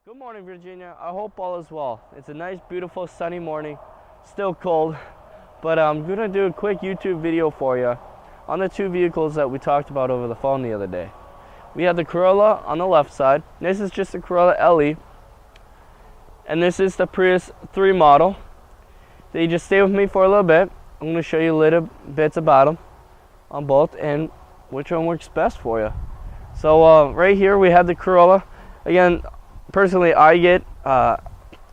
Good morning, Virginia. I hope all is well. It's a nice, beautiful, sunny morning. Still cold, but I'm going to do a quick YouTube video for you on the two vehicles that we talked about over the phone the other day. We have the Corolla on the left side. This is just the Corolla LE. And this is the Prius 3 model. So you just stay with me for a little bit. I'm going to show you little bits about them on both and which one works best for you. So right here we have the Corolla. Again, personally, I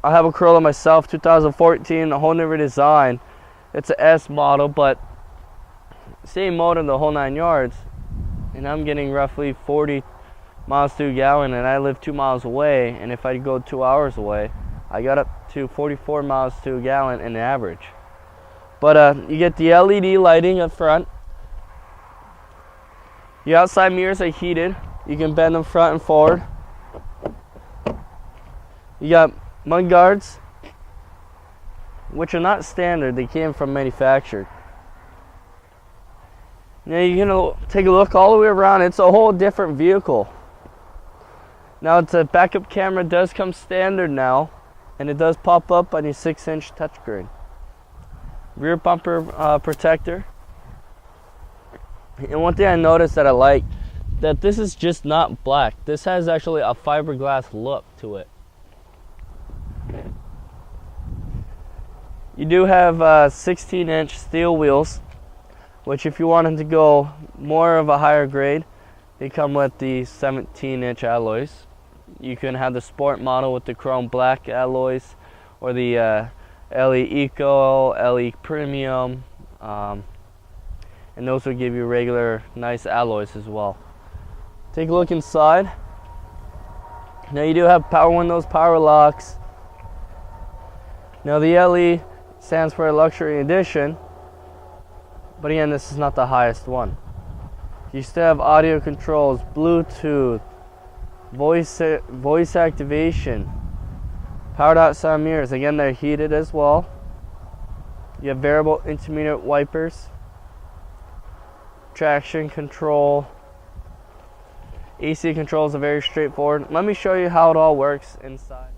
have a Corolla myself, 2014, a whole new design. It's an S model, but same motor, the whole 9 yards. And I'm getting roughly 40 miles to a gallon, and I live 2 miles away. And if I go 2 hours away, I got up to 44 miles to a gallon in average. But you get the LED lighting up front. The outside mirrors are heated. You can bend them front and forward. You got mud guards, which are not standard. They came from manufactured. Now you're going to take a look all the way around. It's a whole different vehicle. Now the backup camera does come standard now, and it does pop up on your 6-inch touchscreen. Rear bumper protector. And one thing I noticed that I like, that this is just not black. This has actually a fiberglass look to it. You do have 16-inch steel wheels, which if you wanted to go more of a higher grade, they come with the 17-inch alloys. You can have the sport model with the chrome black alloys, or the LE Eco, LE Premium, and those will give you regular nice alloys as well. Take a look inside. Now you do have power windows, power locks. Now the LE stands for a luxury edition, but again, this is not the highest one. You still have audio controls, Bluetooth, voice activation, powered outside mirrors. Again, they're heated as well. You have variable intermediate wipers, traction control, AC controls are very straightforward. Let me show you how it all works inside.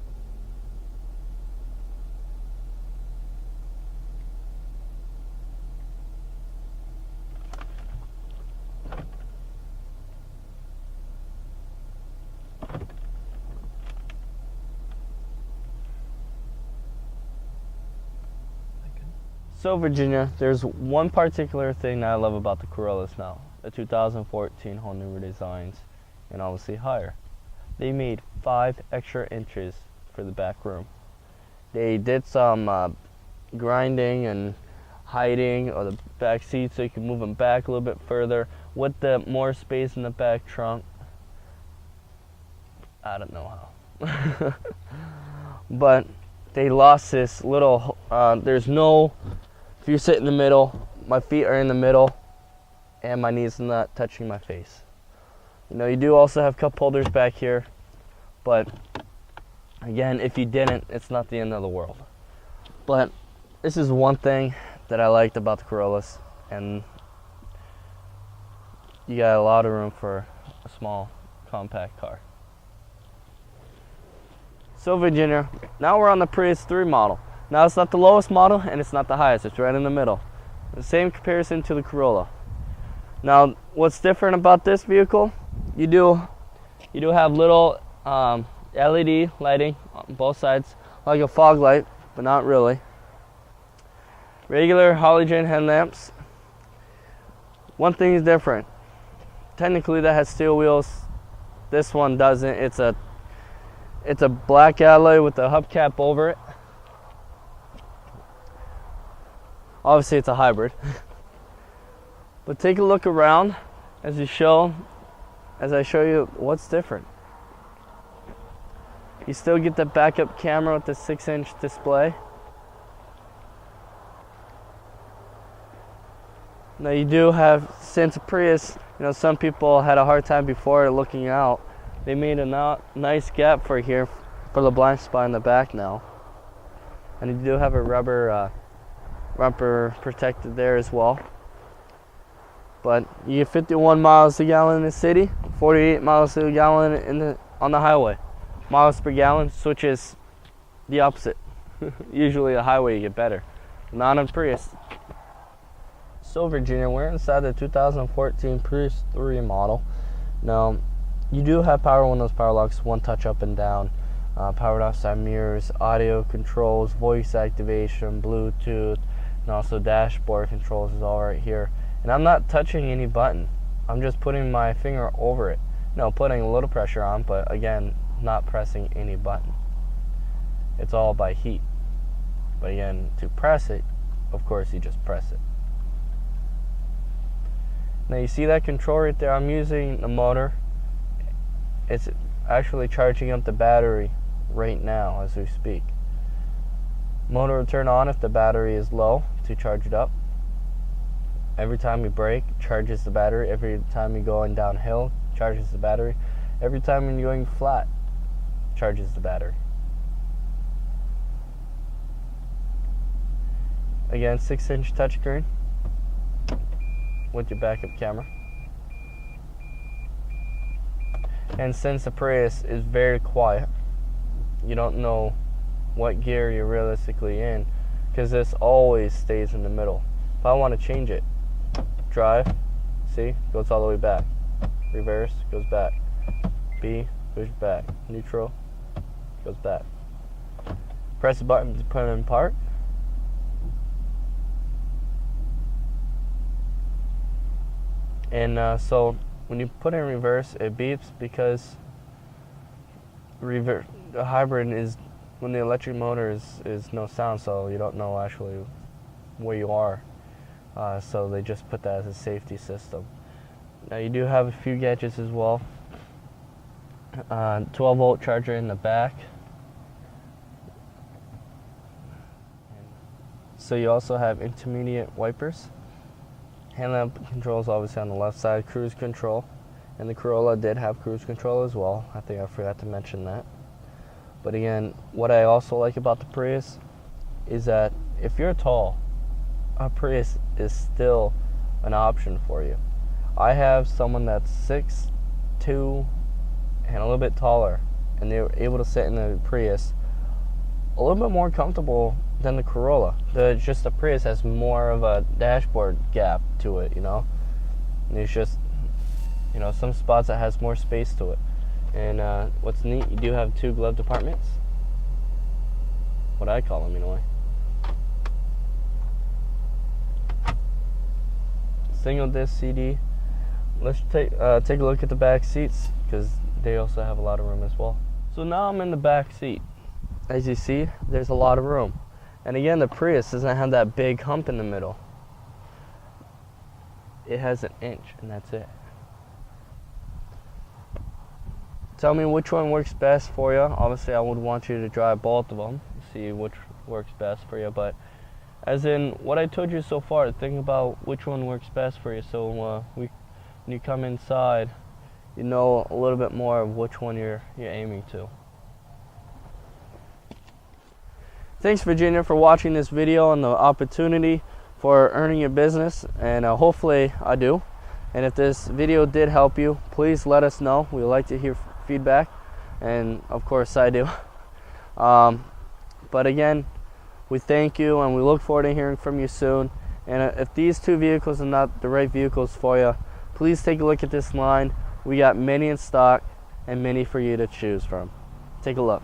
So Virginia, there's one particular thing that I love about the Corollas now. The 2014 whole new designs, and obviously higher. They made 5 extra inches for the back room. They did some grinding and hiding of the back seat so you can move them back a little bit further with the more space in the back trunk. I don't know how. But they lost this little, there's no, if you sit in the middle, my feet are in the middle and my knees are not touching my face. You know, you do also have cup holders back here, but again, if you didn't, it's not the end of the world. But this is one thing that I liked about the Corollas, and you got a lot of room for a small compact car. So Virginia, now we're on the Prius 3 model. Now it's not the lowest model and it's not the highest, it's right in the middle. The same comparison to the Corolla. Now what's different about this vehicle, you do have little LED lighting on both sides, like a fog light, but not really. Regular halogen headlamps. One thing is different. Technically that has steel wheels. This one doesn't. It's a black alloy with a hubcap over it. Obviously it's a hybrid. But take a look around as I show you what's different. You still get the backup camera with the 6-inch display. Now you do have, since Prius, you know, some people had a hard time before looking out. They made a nice gap for here for the blind spot in the back now. And you do have a rubber bumper protected there as well. But you get 51 miles a gallon in the city, 48 miles a gallon on the highway. miles per gallon, switches the opposite. Usually a highway you get better. Not on Prius. So Virginia, we're inside the 2014 Prius 3 model. Now, you do have power windows, power locks, one touch up and down, powered outside mirrors, audio controls, voice activation, Bluetooth, and also dashboard controls is all right here. And I'm not touching any button. I'm just putting my finger over it. No, putting a little pressure on, but again, not pressing any button. It's all by heat. But again, to press it, of course, you just press it. Now you see that control right there? I'm using the motor. It's actually charging up the battery right now as we speak. Motor will turn on if the battery is low to charge it up. Every time you brake, charges the battery. Every time you're going downhill, charges the battery. Every time when you're going flat, charges the battery. Again, 6-inch touchscreen with your backup camera. And since the Prius is very quiet, you don't know what gear you're realistically in, because this always stays in the middle. If I want to change it, drive, see, goes all the way back. Reverse, goes back. B, goes back. Neutral, goes back. Press the button to put it in park. And so when you put it in reverse, it beeps because the hybrid is, when the electric motor is no sound, so you don't know actually where you are. So they just put that as a safety system. Now you do have a few gadgets as well. 12-volt charger in the back. So you also have intermediate wipers. Headlamp controls obviously on the left side, cruise control, and the Corolla did have cruise control as well. I think I forgot to mention that. But again, what I also like about the Prius is that if you're tall, a Prius is still an option for you. I have someone that's 6'2" and a little bit taller, and they were able to sit in the Prius a little bit more comfortable than the Corolla. Just the Prius has more of a dashboard gap to it, you know. And it's just, you know, some spots that has more space to it. And what's neat, you do have 2 glove compartments. What I call them, anyway. Single disc CD. Let's take a look at the back seats, because they also have a lot of room as well. So now I'm in the back seat. As you see, there's a lot of room. And again, the Prius doesn't have that big hump in the middle. It has 1 inch, and that's it. Tell me which one works best for you. Obviously, I would want you to drive both of them, see which works best for you. But as in what I told you so far, think about which one works best for you. So when you come inside, you know a little bit more of which one you're aiming to. Thanks, Virginia, for watching this video and the opportunity for earning your business, and hopefully I do. And if this video did help you, please let us know. We like to hear feedback, and of course I do. But again, we thank you, and we look forward to hearing from you soon. And if these 2 vehicles are not the right vehicles for you, please take a look at this line. We got many in stock and many for you to choose from. Take a look.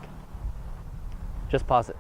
Just pause it.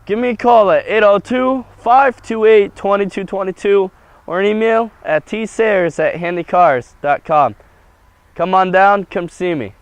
give me a call at 802-528-2222 or an email at tsayers@handycars.com. Come on down, come see me.